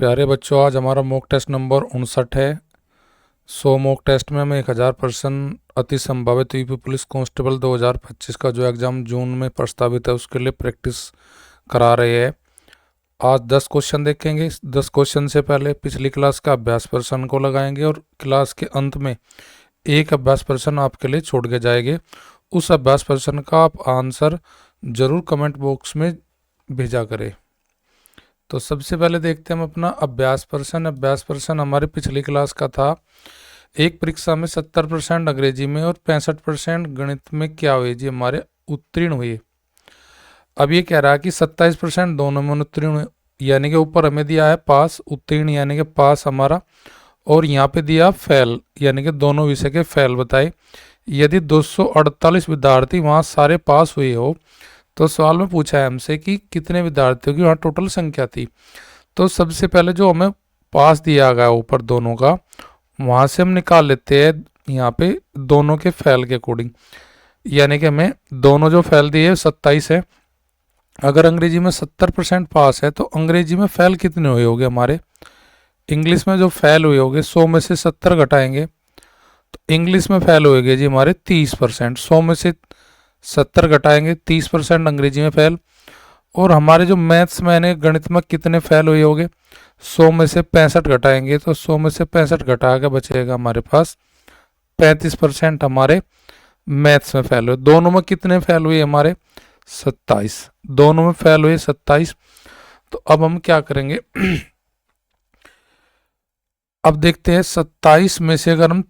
प्यारे बच्चों, आज हमारा मॉक टेस्ट नंबर 59 है। मॉक टेस्ट में हम 1000% अति संभावित यूपी पुलिस कांस्टेबल 2025 का जो एग्ज़ाम जून में प्रस्तावित है उसके लिए प्रैक्टिस करा रहे हैं। आज 10 क्वेश्चन देखेंगे। 10 क्वेश्चन से पहले पिछली क्लास का अभ्यास प्रश्न को लगाएंगे और क्लास के अंत में एक अभ्यास प्रश्न आपके लिए छोड़ के जाएंगे। उस अभ्यास प्रश्न का आप आंसर जरूर कमेंट बॉक्स में भेजा करें। तो सबसे पहले देखते हैं हम अपना अभ्यास प्रश्न। अभ्यास प्रश्न हमारे पिछली क्लास का था। एक परीक्षा में 70% अंग्रेजी में और 65% गणित में क्या हुए जी हमारे उत्तीर्ण हुए। अब ये कह रहा है कि 27% दोनों में उत्तीर्ण हुए, यानी कि ऊपर हमें दिया है पास, उत्तीर्ण यानी कि पास हमारा, और यहाँ पे दिया फेल यानी कि दोनों विषय के फेल बताए। यदि 248 विद्यार्थी वहाँ सारे पास हुए हो तो सवाल में पूछा है हमसे कि कितने विद्यार्थियों की वहाँ टोटल संख्या थी। तो सबसे पहले जो हमें पास दिया गया ऊपर दोनों का, वहाँ से हम निकाल लेते हैं यहाँ पे दोनों के फेल के अकॉर्डिंग, यानी कि हमें दोनों जो फेल दिए 27 है। अगर अंग्रेजी में 70% पास है तो अंग्रेजी में फेल कितने हुए होंगे हमारे। इंग्लिश में जो फेल हुए होंगे 100 में से 70 घटाएंगे तो इंग्लिश में फेल होएंगे जी हमारे 30%। 100 में से 70 घटाएंगे 30% अंग्रेजी में फेल। और हमारे जो मैथ्स में यानी गणित में कितने फेल हुए होंगे, 100 में से 65 घटाएंगे तो 100 में से 65 घटा के बचेगा हमारे पास 35% हमारे मैथ्स में फेल हुए। दोनों में कितने फेल हुए हमारे 27, दोनों में फेल हुए 27। तो अब हम क्या करेंगे अब देखते हैं 27 में से अगर हम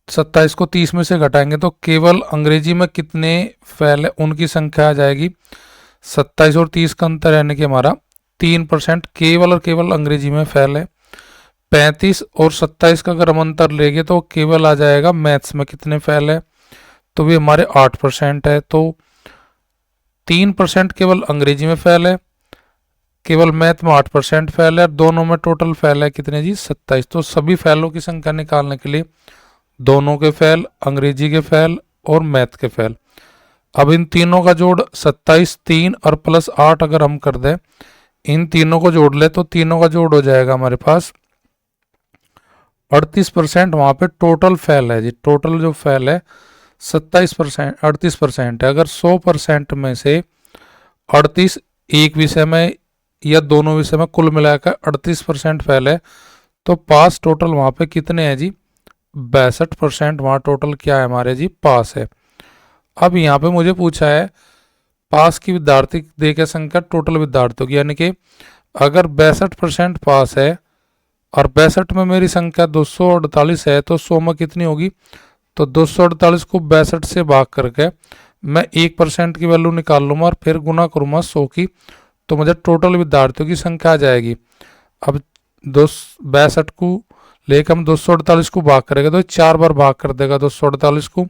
27 को 30 में से घटाएंगे तो केवल अंग्रेजी में कितने फेल है उनकी संख्या आ जाएगी। 27 और 30 का अंतर यानी कि हमारा 3% केवल और केवल अंग्रेजी में फेल है। 35 और 27 का अगर हम अंतर लेंगे तो केवल आ जाएगा मैथ्स में कितने फेल है, तो भी हमारे 8% है। तो 3% केवल अंग्रेजी में फेल है, केवल मैथ में 8% फेल है, दोनों में टोटल फेल है कितने जी 27। तो सभी फेलों की संख्या निकालने के लिए दोनों के फेल, अंग्रेजी के फेल और मैथ के फेल, अब इन तीनों का जोड़ 27, 3 और प्लस 8 अगर हम कर दें, इन तीनों को जोड़ ले तो तीनों का जोड़ हो जाएगा हमारे पास 38%। वहां पे टोटल फेल है जी, टोटल जो फेल है 27%, 38% है। अगर 100% में से 38 एक विषय में या दोनों विषय में कुल मिलाकर 38% फेल है तो पास टोटल वहां पे कितने हैं जी 62%। वहां टोटल क्या है हमारे जी पास है। अब यहाँ पे मुझे पूछा है पास की विद्यार्थी दे के संख्या टोटल विद्यार्थियों की, यानी कि अगर 62% पास है और 62 में मेरी संख्या 248 है तो 100 में कितनी होगी, तो 248 को 62 से भाग करके मैं 1% की वैल्यू निकाल लूँगा और फिर गुना करूँगा 100 की, तो मुझे टोटल विद्यार्थियों की संख्या आ जाएगी। अब 62 को लेकर हम 248 को भाग करेंगे तो 4 बार भाग कर देगा 248 को,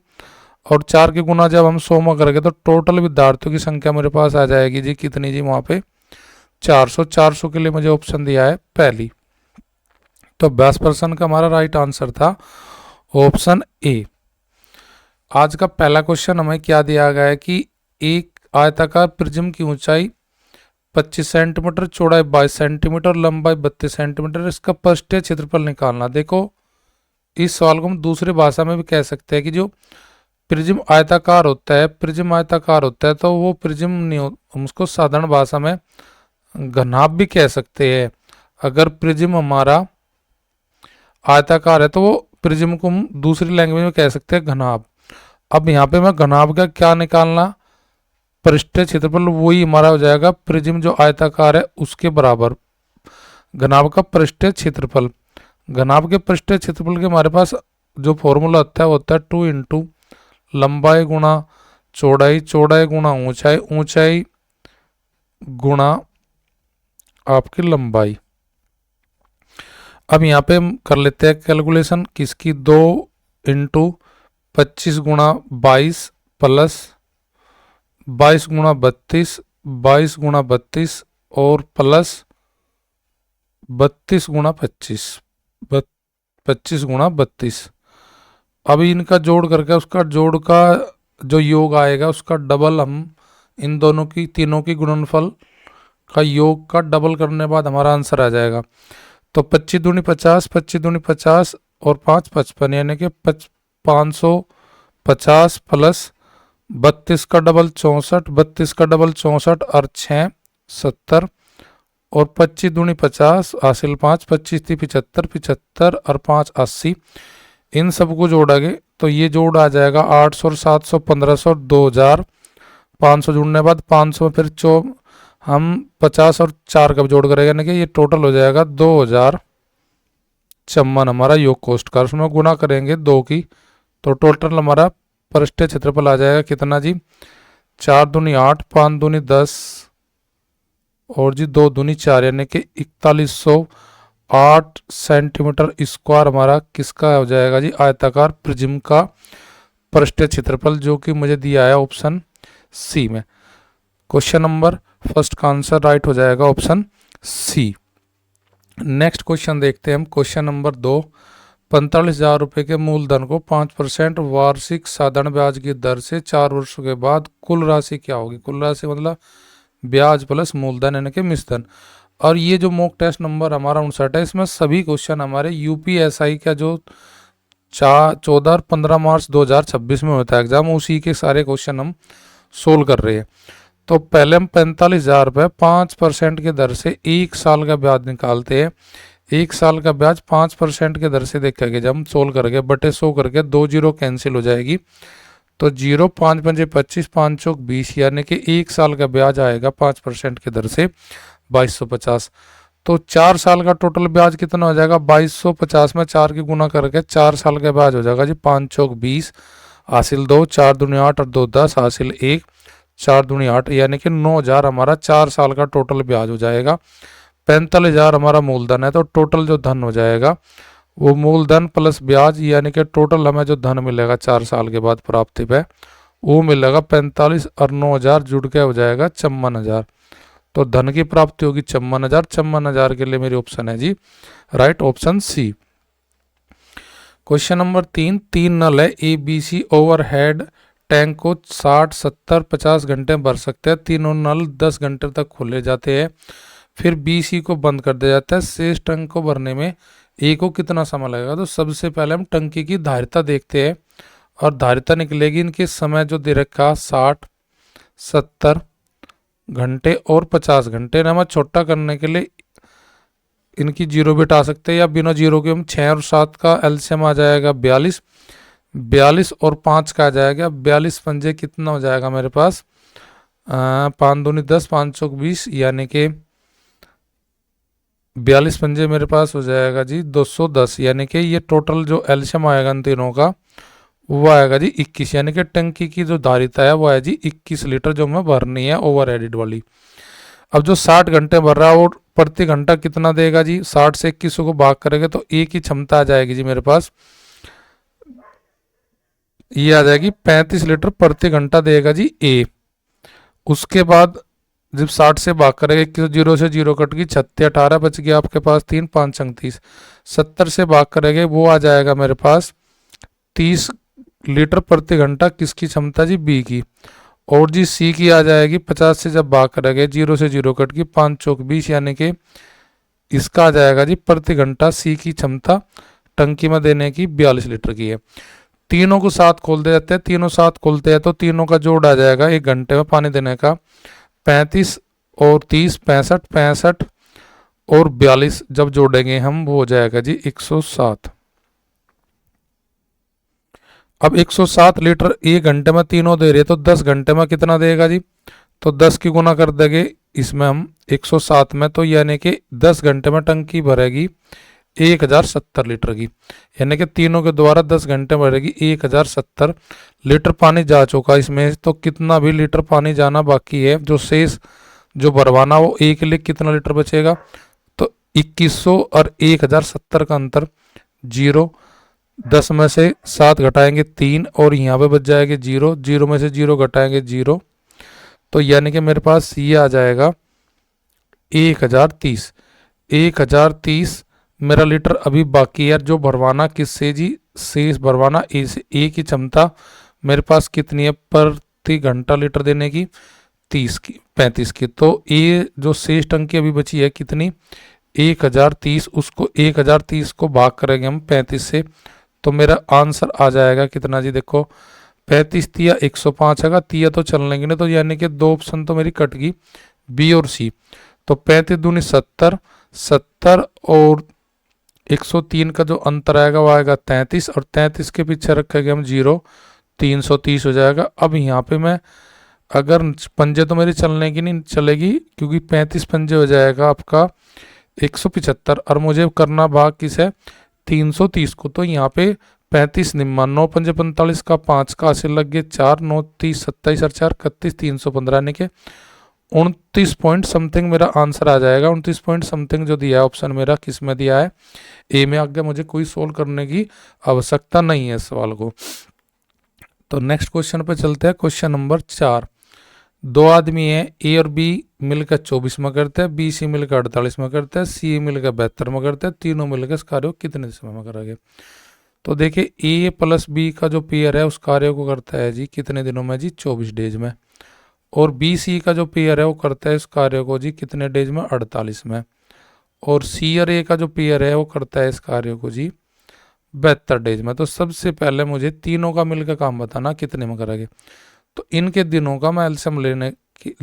और 4 की गुना जब हम 100 में करेंगे तो टोटल विद्यार्थियों की संख्या मेरे पास आ जाएगी जी कितनी जी वहाँ पे 400। 400 के लिए मुझे ऑप्शन दिया है पहली। तो 20% का हमारा राइट आंसर था ऑप्शन ए। आज का पहला क्वेश्चन हमें क्या दिया गया है कि एक आयताकार प्रिज्म की ऊंचाई 25 सेंटीमीटर, चौड़ाई 22 सेंटीमीटर, लंबाई 32 सेंटीमीटर, इसका पृष्ठीय क्षेत्रफल निकालना। देखो इस सवाल को हम दूसरी भाषा में भी कह सकते हैं कि जो प्रिज्म आयताकार होता है, प्रिज्म आयताकार होता है तो वो प्रिज्म नहीं हो, हम उसको साधारण भाषा में घनाभ भी कह सकते हैं। अगर प्रिज्म हमारा आयताकार है तो वो प्रिज्म को हम दूसरी लैंग्वेज में कह सकते हैं घनाभ। अब यहाँ पे मैं घनाभ का क्या निकालना, पृष्ठीय क्षेत्रफल, वही हमारा हो जाएगा प्रिज्म जो आयताकार है उसके बराबर घनाभ का पृष्ठीय क्षेत्रफल। घनाभ के पृष्ठीय क्षेत्रफल के हमारे पास जो फॉर्मूला होता है वो होता है 2 इंटू लंबाई गुणा चौड़ाई, चौड़ाई गुणा ऊंचाई, ऊंचाई गुणा आपकी लंबाई। अब यहाँ पे हम कर लेते हैं कैलकुलेशन किसकी, 2 इंटू 25 गुणा 22 प्लस 22 गुणा 32, 22 गुणा 32 और प्लस 32 गुणा 25, 25 गुणा 32। अभी इनका जोड़ करके उसका जोड़ का जो योग आएगा उसका डबल हम इन दोनों की तीनों की गुणनफल का योग का डबल करने के बाद हमारा आंसर आ जाएगा। तो 25 दूनी 50, 25 दूनी 50 और 5 55, यानी कि 550 प्लस 32 का डबल 64, 32 का डबल 64 और 6 70 और 25 दूनी 50 हासिल 5, 25 थी 75, 75 और 5 80। इन सबको जोड़ोगे तो ये जोड़ आ जाएगा 800 और 700 1500 और 2000। 500 जुड़ने के बाद 500 में फिर हम 50 और 4 का जोड़ करेंगे, यानी कि ये टोटल हो जाएगा 2054 हमारा योग कोष्ठ का। उसमें गुना करेंगे 2 की, तो टोटल हमारा पृष्ठीय क्षेत्रफल आ जाएगा कितना जी, 4 दूनी 8, 5 दूनी 10 और जी 2 दूनी 4, यानी कि 4108 सेंटीमीटर स्क्वायर हमारा किसका हो जाएगा जी, आयताकार प्रिज्म का पृष्ठीय क्षेत्रफल, जो कि मुझे दिया है ऑप्शन सी में। क्वेश्चन नंबर फर्स्ट का आंसर राइट हो जाएगा ऑप्शन सी। नेक्स्ट क्वेश्चन देखते हैं हम, क्वेश्चन नंबर 2। 45,000 रुपये के मूलधन को 5% वार्षिक साधारण ब्याज की दर से 4 वर्षों के बाद कुल राशि क्या होगी। कुल राशि मतलब ब्याज प्लस मूलधन यानी कि मिश्रधन। और ये जो मॉक टेस्ट नंबर हमारा 59 है, इसमें सभी क्वेश्चन हमारे यूपीएसआई का जो 14 और 15 मार्च 2026 में होता है एग्जाम, उसी के सारे क्वेश्चन हम सोल्व कर रहे हैं। तो पहले हम 45,000 रुपये 5% की दर से 1 साल का ब्याज निकालते हैं। 1 साल का ब्याज 5% की दर से देखेंगे जब हम सोल्व करेंगे, बटे 100 करके 2 जीरो कैंसिल हो जाएगी, तो 0 5 पंजे 25, 5 चौक 20, यानी कि 1 साल का ब्याज आएगा 5% की दर से 2250। तो 4 साल का टोटल ब्याज कितना हो जाएगा, 2250 में 4 की गुना करके 4 साल का ब्याज हो जाएगा जी 5 चौक 20 हासिल 2, 4 दूनी 8 और 2 10 हासिल 1, 4 दूनी 8, यानी कि 9,000 हमारा 4 साल का टोटल ब्याज हो जाएगा। 45,000 हमारा मूलधन है, तो टोटल जो धन हो जाएगा वो मूलधन प्लस ब्याज, यानी कि टोटल हमें जो धन मिलेगा 4 साल के बाद प्राप्ति पे वो मिलेगा 45 और 9,000 जुड़ के हो जाएगा 54,000। तो धन की प्राप्ति होगी 54,000। 54,000 के लिए मेरी ऑप्शन है जी right option c. Question number 3। 3 null है ABC ओवरहेड टैंक को 60 70 50 घंटे भर सकते हैं। तीनों नल 10 घंटे तक खोले जाते हैं, फिर BC को बंद कर दिया जाता है। शेष टैंक को भरने में A को कितना समय लगेगा। तो सबसे पहले हम टंकी की धारिता देखते हैं, और धारिता निकलेगी इनके समय जो दे रखा 60 70 घंटे और 50 घंटे। ना, हमें छोटा करने के लिए इनकी जीरो भी हटा सकते हैं, या बिना जीरो के हम 6 और 7 का एलसीएम आ जाएगा 42, 42 और 5 का आ जाएगा 42 पंजे कितना हो जाएगा मेरे पास 5 दूनी 10, 5 चौक 20, यानी कि 42 पंजे मेरे पास हो जाएगा जी 210, यानी कि ये टोटल जो एलसीएम आएगा इन तीनों का वो आएगा जी 21, यानी कि टंकी की जो धारिता है वो है जी 21 लीटर जो हमें भरनी है ओवर एडिड वाली। अब जो 60 घंटे भर रहा है वो प्रति घंटा कितना देगा जी, 60 से 21 को भाग करेंगे तो एक ही क्षमता आ जाएगी जी मेरे पास, ये आ जाएगी 35 लीटर प्रति घंटा देगा जी ए। उसके बाद जब 60 से भाग करेंगे 21, 0 से 0 कट गई 36 18 बच गया आपके पास 3 5 37। 70 से भाग करेंगे वो आ जाएगा मेरे पास 30 लीटर प्रति घंटा किसकी क्षमता जी बी की। और जी सी की आ जाएगी 50 से जब भाग करेंगे 0 से 0 कट की 5 चौक 20, यानी कि इसका आ जाएगा जी प्रति घंटा सी की क्षमता टंकी में देने की 42 लीटर की है। तीनों को साथ खोल दे जाते हैं, तीनों साथ खोलते हैं तो तीनों का जोड़ आ जाएगा 1 घंटे में पानी देने का 35 और 30 65 65 और 42 जब जोड़ेंगे हम वो हो जाएगा जी 107। अब 107 लीटर 1 घंटे में तीनों दे रहे तो 10 घंटे में कितना देगा जी, तो 10 की गुना कर देंगे इसमें हम 107 में, तो यानी कि 10 घंटे में टंकी भरेगी 1070 लीटर की, यानी कि तीनों के द्वारा 10 घंटे भरेगी 1070 लीटर पानी जा चुका इसमें। तो कितना भी लीटर पानी जाना बाकी है जो शेष जो भरवाना वो एक लिए कितना लीटर बचेगा, तो 2100 और 1070 का अंतर 0, 10 में से 7 घटाएंगे 3 और यहाँ पे बच जाएंगे 0, 0 में से 0 घटाएंगे 0, तो यानी कि मेरे पास ये आ जाएगा 1030। 1030 मेरा लीटर अभी बाकी है जो भरवाना किससे जी, शेष भरवाना ए से। ए की क्षमता मेरे पास कितनी है प्रति घंटा लीटर देने की 30 की 35 की। तो ये जो शेष अंकी अभी बची है कितनी 1030, उसको 1030 को भाग करेंगे हम 35 से, तो मेरा आंसर आ जाएगा कितना जी, देखो 35 तिया 105 है, तिया तो चल लेंगे ना, तो यानी कि दो ऑप्शन तो मेरी कट गई, बी और सी। तो 35 दूनी 70, 70 और 103 का जो अंतर आएगा वो आएगा 33, और 33 के पीछे रखेंगे हम 0, 330 हो जाएगा। अब यहाँ पे मैं अगर पंजे तो मेरी चलने की नहीं चलेगी, क्योंकि 35 पंजे हो जाएगा आपका 175, और मुझे करना भाग किस है 330 को। तो यहाँ पे 35 निम्मा 9 पंजे 45 का 5 का हासिल लग गए 4, 9 30 27 और 4 31, 315 यानी कि 29 पॉइंट समथिंग मेरा आंसर आ जाएगा। 29 पॉइंट समथिंग जो दिया है ऑप्शन मेरा किस में दिया है, ए में। आगे मुझे कोई सोल्व करने की आवश्यकता नहीं है इस सवाल को। तो नेक्स्ट क्वेश्चन पे चलते हैं। क्वेश्चन नंबर 4, दो आदमी है, ए और बी मिलकर 24 में करते हैं, बी सी मिलकर 48 में करते हैं, सी मिलकर 72 में करते हैं, तीनों मिलकर इस कार्य को कितने समय में करेंगे। तो देखिए ए प्लस बी का जो पेयर है उस कार्य को करता है जी कितने दिनों में जी 24 डेज में, और बी सी का जो पेयर है वो करता है इस कार्य को जी कितने डेज में 48 में, और सी और ए का जो पेयर है वो करता है इस कार्य को जी 72 डेज में। तो सबसे पहले मुझे तीनों का मिलकर काम बताना कितने में करेंगे। तो इनके दिनों का मैं एलसीएम ले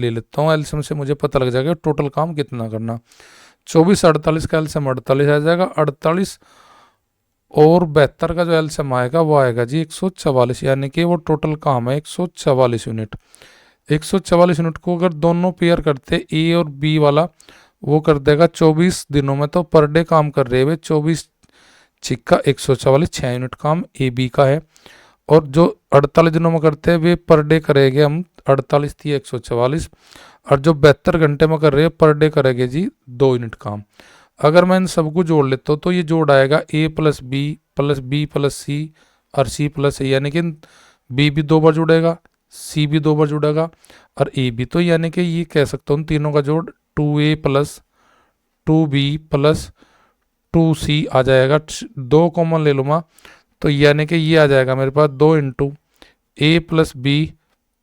लेता हूँ। एलसीएम से मुझे पता लग जाएगा टोटल काम कितना करना। 24 48 का एलसीएम 48 आ जाएगा, 48 और 72 का जो एलसीएम आएगा वो आएगा जी 144, यानी कि वो टोटल काम है 144 यूनिट। 144 यूनिट को अगर दोनों पेयर करते ए और बी वाला, वो कर देगा 24 दिनों में। तो पर डे काम कर रहे हैं 24 छिक्का 144, 6 यूनिट काम ए बी का है। और जो 48 दिनों में करते हैं वे पर डे करेंगे हम 48 थी 144, और जो 72 घंटे में कर रहे हैं पर डे करेंगे जी 2 यूनिट काम। अगर मैं इन सबको जोड़ लेता हूँ तो ये जोड़ आएगा ए प्लस बी प्लस सी और सी प्लस ए, यानी कि बी भी 2 बार जुड़ेगा, सी भी 2 बार जुड़ेगा और ए भी। तो यानी कि ये कह सकता हूँ तीनों का जोड़ 2a plus 2b plus 2c आ जाएगा। 2 कॉमन ले लूँगा तो यानी कि ये आ जाएगा मेरे पास 2 इंटू ए प्लस बी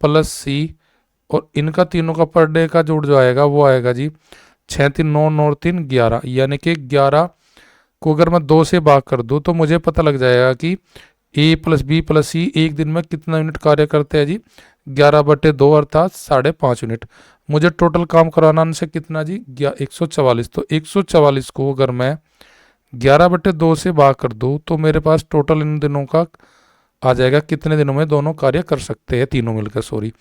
प्लस सी, और इनका तीनों का पर डे का जोड़ जो आएगा वो आएगा जी 6 3 9 9 3 11, यानी कि 11 को अगर मैं 2 से भाग कर दूँ तो मुझे पता लग जाएगा कि ए प्लस बी प्लस सी एक दिन में कितना यूनिट कार्य करते हैं जी 11/2 अर्थात 5.5 यूनिट। मुझे टोटल काम कराना उनसे कितना जी 144। तो 144 को अगर मैं 11/2 से भाग कर दूँ तो मेरे पास टोटल इन दिनों का आ जाएगा कितने दिनों में दोनों कार्य कर सकते हैं तीनों मिलकर, सॉरी।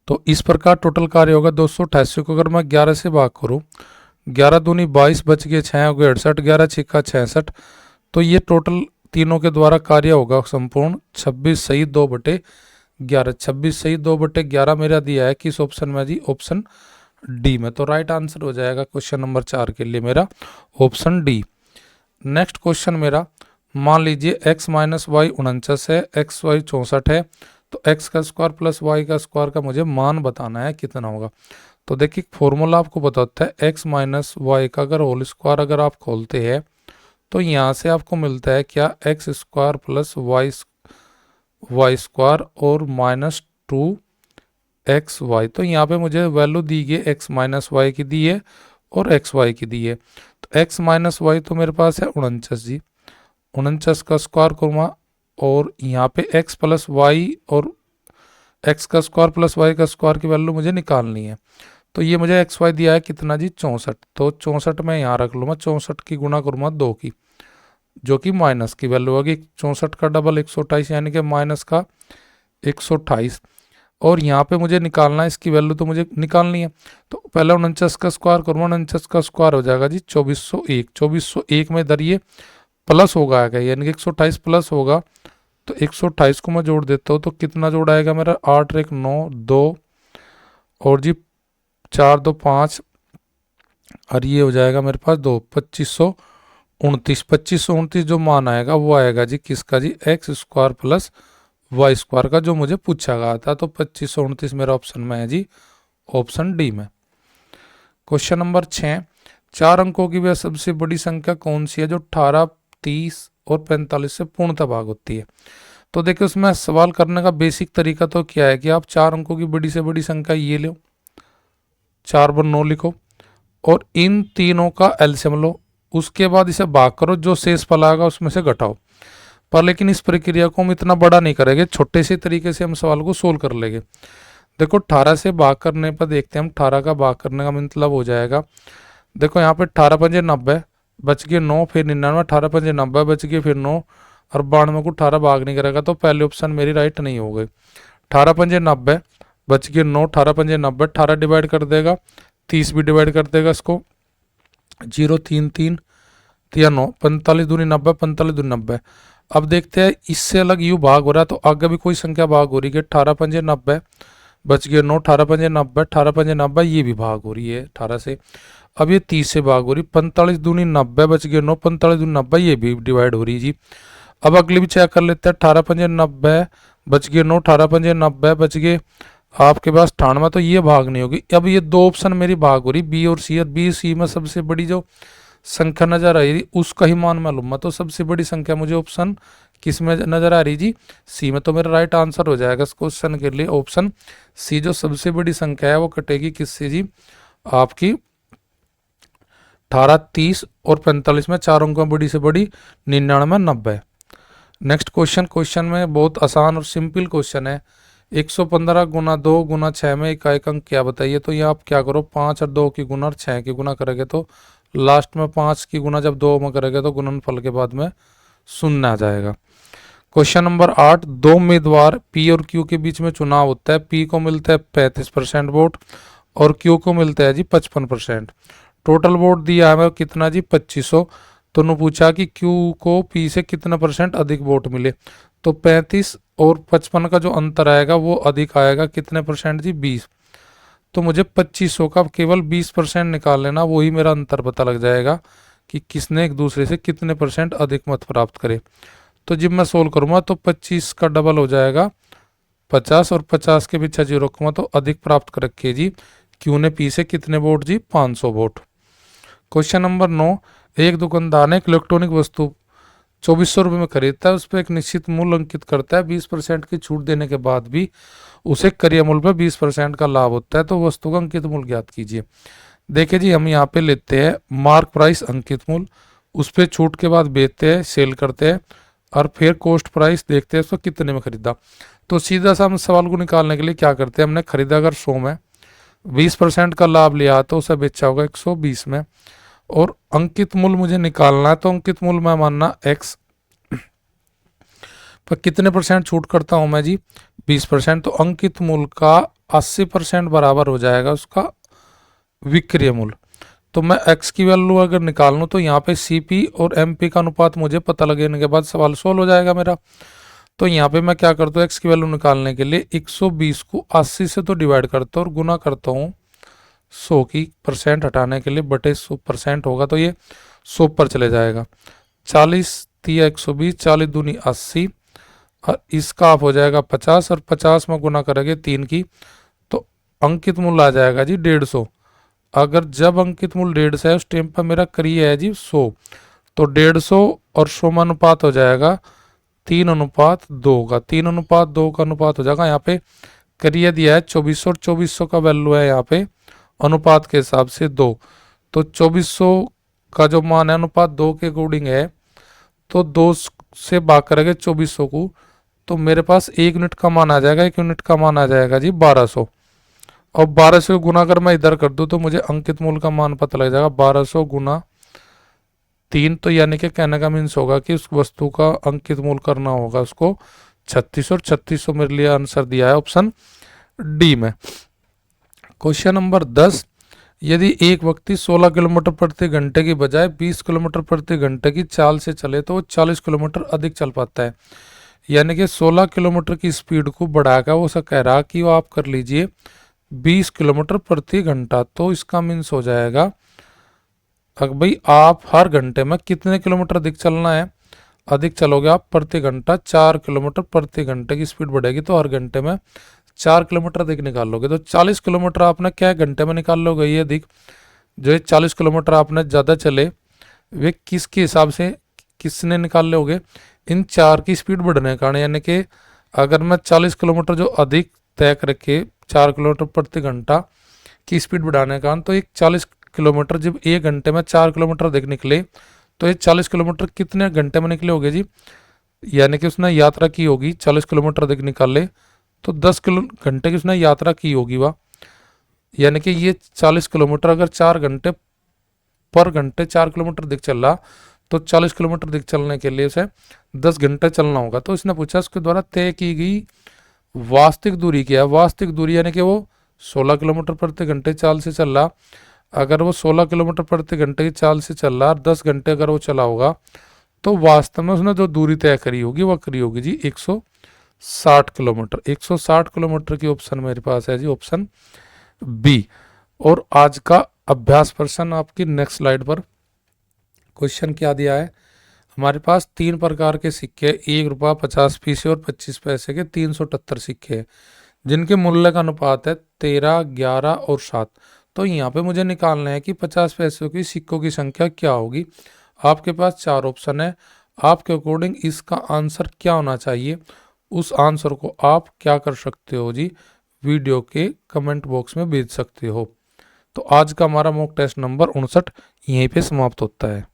तो इस प्रकार टोटल कार्य होगा 288 को अगर मैं 11 से भाग करूँ, 11 दूनी 22 बच गए 6 हो गए 68, 11 छिक्का 66। तो ये टोटल तीनों के द्वारा कार्य होगा संपूर्ण 26 सही 2/11। 26 सही 2/11 मेरा दिया है किस ऑप्शन में जी, ऑप्शन डी में। तो राइट आंसर हो जाएगा क्वेश्चन नंबर 4 के लिए मेरा ऑप्शन डी। नेक्स्ट क्वेश्चन मेरा, मान लीजिए x माइनस वाई 49 है, एक्स वाई 64 है, तो x का स्क्वायर प्लस वाई का स्क्वायर का मुझे मान बताना है कितना होगा। तो देखिए फॉर्मूला आपको बताता है x माइनस वाई का अगर होल स्क्वायर अगर आप खोलते हैं तो यहाँ से आपको मिलता है क्या x square plus y square और माइनस 2xy। तो यहाँ पे मुझे वैल्यू दी गई x माइनस वाई की दी है और xy की दी है। तो x माइनस वाई तो मेरे पास है 49 जी, 49 का स्क्वायर करूँगा, और यहाँ पे x प्लस वाई और x का स्क्वायर प्लस वाई का स्क्वायर की वैल्यू मुझे निकालनी है। तो ये मुझे xy दिया है कितना जी 64। तो 64 मैं यहाँ रख लूँगा, 64 की गुणा करूँगा 2 की, जो कि माइनस की वैल्यू होगी। 64 का डबल 128 यानी कि माइनस का 128, और यहाँ पे मुझे निकालना है इसकी वैल्यू, तो मुझे निकालनी है। तो पहले 49 का स्क्वायर करूँगा, 49 का स्क्वायर हो जाएगा जी 2401। 2401 में इधर ये प्लस होगा आएगा, यानी कि 128 प्लस होगा। तो 128 को मैं जोड़ देता हूँ तो कितना जोड़ आएगा मेरा 8 1 9 2 और जी 4 2 5, और ये हो जाएगा मेरे पास 2 2529 जो मान आएगा वो आएगा जी किसका जी x square plus y square का, जो मुझे पूछा गया था। तो 2529 मेरा ऑप्शन में है जी ऑप्शन डी में। क्वेश्चन नंबर 6, 4 अंकों की वह सबसे बड़ी संख्या कौन सी है जो 18 30 और 45 से पूर्णतः भाग होती है। तो देखिए उसमें सवाल करने का बेसिक तरीका तो क्या है कि आप 4 अंकों की बड़ी से बड़ी संख्या ये लो, 4 × 9 लिखो और इन तीनों का एलसीएम लो, उसके बाद इसे भाग करो, जो शेष फल आएगा उसमें से घटाओ। पर लेकिन इस प्रक्रिया को हम इतना बड़ा नहीं करेंगे, छोटे से तरीके से हम सवाल को सोल्व कर लेंगे। देखो 18 से भाग करने पर देखते हैं हम, 18 का भाग करने का मतलब हो जाएगा, देखो यहाँ पे 18 × 5 = 90, बच गए 9, फिर 99, 18 × 5 = 90, बच गए फिर 9 और 92 को 18 भाग नहीं करेगा, तो पहले ऑप्शन मेरी राइट नहीं हो गई। 18 × 5 = 90, बच गए 9, 18 × 5 = 90, 18 डिवाइड कर देगा, 30 भी डिवाइड कर देगा इसको, 0 3 3 या 9, 45 दूनी 90, 45 दूनी 90। अब देखते हैं इससे अलग यू भाग हो रहा है, तो आगे भी कोई संख्या भाग हो रही है, 18 × 5 = 90, बच गए 9, 18 × 5 = 90, 18 × 5 = 90, ये भी भाग हो रही है 18 से। अब ये 30 से भाग हो रही, 45 दूनी 90, बच गए 9, 45 दूनी 90, ये भी डिवाइड हो रही जी। अब अगली भी चेक कर लेते हैं, 18 × 5 = 90, बच गए 9, 18 × 5 = 90, बच गए आपके पास 98, तो ये भाग नहीं होगी। अब ये दो ऑप्शन मेरी भाग हो रही, बी और सी, और बी सी में सबसे बड़ी जो संख्या नजर आ रही उसका ही मान मालूम है, तो सबसे बड़ी संख्या मुझे ऑप्शन किस में नजर आ रही जी, सी में। तो मेरा राइट आंसर हो जाएगा इस क्वेश्चन के लिए ऑप्शन सी, जो सबसे बड़ी संख्या है वो कटेगी किससे जी, आपकी 18, 30 और 45 में 4 अंकों में बड़ी से बड़ी 99, 90। नेक्स्ट क्वेश्चन में बहुत आसान और सिंपल क्वेश्चन है, 115 × 2 × 6 में इकाई अंक क्या बताइए। तो ये आप क्या करो, 5 और 2 की गुना और 6 की गुना करेंगे, तो लास्ट में 5 की गुना जब 2 में करेंगे तो गुणनफल के बाद में 0 आ जाएगा। क्वेश्चन नंबर 8, दो उम्मीदवार पी और क्यू के बीच में चुनाव होता है, पी को मिलता है 35% वोट और क्यू को मिलता है जी 55%। टोटल वोट दिया है कितना जी 2500। तो उन्होंने पूछा कि क्यू को पी से कितना % अधिक वोट मिले, तो 35 और 55 का जो अंतर आएगा वो अधिक आएगा, कितने % जी 20। तो मुझे 2500 का केवल 20% निकाल लेना, वही मेरा अंतर पता लग जाएगा कि किसने एक दूसरे से कितने % अधिक मत प्राप्त करे। तो जब मैं सोल्व करूँगा तो 25 का डबल हो जाएगा 50 और 50 के पीछे 0 रखूँगा तो अधिक प्राप्त कर रखे जी क्यू ने पी से कितने वोट जी 500 वोट। क्वेश्चन नंबर 9, एक दुकानदार ने एक इलेक्ट्रॉनिक वस्तु 2400 रुपये में खरीदता है, उस पर एक निश्चित मूल्य अंकित करता है, 20% की छूट देने के बाद भी उसे क्रय मूल्य पर 20% का लाभ होता है, तो वस्तु का अंकित मूल्य ज्ञात कीजिए। देखिए जी हम यहाँ पे लेते हैं मार्क प्राइस अंकित मूल्य, उस पर छूट के बाद बेचते हैं, सेल करते हैं, और फिर कॉस्ट प्राइस देखते हैं उसको कितने में खरीदा। तो सीधा सा हम सवाल को निकालने के लिए क्या करते हैं, हमने खरीदा अगर 100 में, 20% का लाभ लिया तो उसे बेचा होगा 120 में, और अंकित मूल्य मुझे निकालना है, तो अंकित मूल्य मैं मानना x पर कितने % छूट करता हूं मैं जी 20%, तो अंकित मूल्य का 80% बराबर हो जाएगा उसका विक्रय मूल्य। तो मैं x की वैल्यू अगर निकाल लूँ तो यहाँ पे CP और MP का अनुपात मुझे पता लगने के बाद सवाल सोल्व हो जाएगा मेरा। तो यहाँ पे मैं क्या करता हूँ, x की वैल्यू निकालने के लिए 120 को 80 से तो डिवाइड करता हूँ और गुना करता हूँ 100 की % हटाने के लिए, बटे 100% होगा तो ये 100 पर चले जाएगा। 40 तिया 120, 40 दूनी 80 और इसका आप हो जाएगा 50 और 50 में गुना करेंगे 3 की, तो अंकित मूल्य आ जाएगा जी 150। अगर जब अंकित मूल्य 150 है उस टाइम पर मेरा क्रय है जी 100, तो 150 और 100 में अनुपात हो जाएगा 3:2 का, 3:2 का अनुपात हो जाएगा। यहाँ पे क्रय दिया है 2400 और 2400 का वैल्यू है यहाँ पे अनुपात के हिसाब से 2, तो 2400 का जो मान है अनुपात 2 के अकॉर्डिंग है, तो 2 से भाग करेंगे 2400 को, तो मेरे पास 1 यूनिट का मान आ जाएगा, 1 यूनिट का मान आ जाएगा जी 1200, और 1200 गुना अगर मैं इधर कर दूं तो मुझे अंकित मूल्य का मान पता लग जाएगा 1200 गुना 3, तो यानी कि कहने का मीन्स होगा कि उस वस्तु का अंकित मूल्य करना होगा उसको 3600, और 3600 मेरे लिए आंसर दिया है ऑप्शन डी में। क्वेश्चन नंबर 10, यदि एक व्यक्ति 16 किलोमीटर प्रति घंटे की बजाय 20 किलोमीटर प्रति घंटे की चाल से चले तो वो 40 किलोमीटर अधिक चल पाता है, यानी कि 16 किलोमीटर की स्पीड को बढ़ाकर वो ऐसा कह रहा कि वो आप कर लीजिए 20 किलोमीटर प्रति घंटा। तो इसका मीन्स हो जाएगा अगर भाई आप हर घंटे में कितने किलोमीटर अधिक चलना है, अधिक चलोगे आप प्रति घंटा 4 किलोमीटर प्रति घंटे की स्पीड बढ़ेगी, तो हर घंटे में 4 किलोमीटर अधिक निकाल लोगे, तो 40 किलोमीटर आपने क्या घंटे में निकाल लोगे ये अधिक। जो 40 किलोमीटर आपने ज़्यादा चले वे किसके हिसाब से किसने निकाल लोगे, इन चार की स्पीड बढ़ने के कारण, यानी कि अगर मैं 40 किलोमीटर जो अधिक तय करके 4 किलोमीटर प्रति घंटा की स्पीड बढ़ाने के कारण, तो एक 40 किलोमीटर जब 1 घंटे में 4 किलोमीटर अधिक निकले, तो ये 40 किलोमीटर कितने घंटे में निकले होंगे जी? यानी कि उसने यात्रा की होगी 40 किलोमीटर अधिक निकाले तो 10 घंटे की उसने यात्रा की होगी वह, यानी कि ये 40 किलोमीटर अगर 4 घंटे पर घंटे 4 किलोमीटर अधिक चल रहा, तो 40 किलोमीटर अधिक चलने के लिए उसे 10 घंटे चलना होगा। तो इसने पूछा उसके द्वारा तय की गई वास्तविक दूरी क्या है। वास्तविक दूरी यानी कि वो 16 किलोमीटर प्रति घंटे चाल से चल रहा, अगर वो 16 किलोमीटर प्रति घंटे की चाल से चल रहा और 10 घंटे अगर वो चला होगा, तो वास्तव में उसने जो दूरी तय करी होगी वह करी होगी जी 160 किलोमीटर। 160 किलोमीटर की ऑप्शन मेरे पास है जी, ऑप्शन बी। और आज का अभ्यास प्रश्न आपकी नेक्स्ट स्लाइड पर। क्वेश्चन क्या दिया है हमारे पास, 3 प्रकार के सिक्के, 1 रुपया, 50 पैसे और 25 पैसे के 378 सिक्के हैं, जिनके मूल्य का अनुपात है 13, 11 और 7। तो यहाँ पे मुझे निकालना है कि 50 पैसों की सिक्कों की संख्या क्या होगी। आपके पास 4 ऑप्शन है, आपके अकॉर्डिंग इसका आंसर क्या होना चाहिए, उस आंसर को आप क्या कर सकते हो जी, वीडियो के कमेंट बॉक्स में भेज सकते हो। तो आज का हमारा मॉक टेस्ट नंबर 59 यहीं पे समाप्त होता है।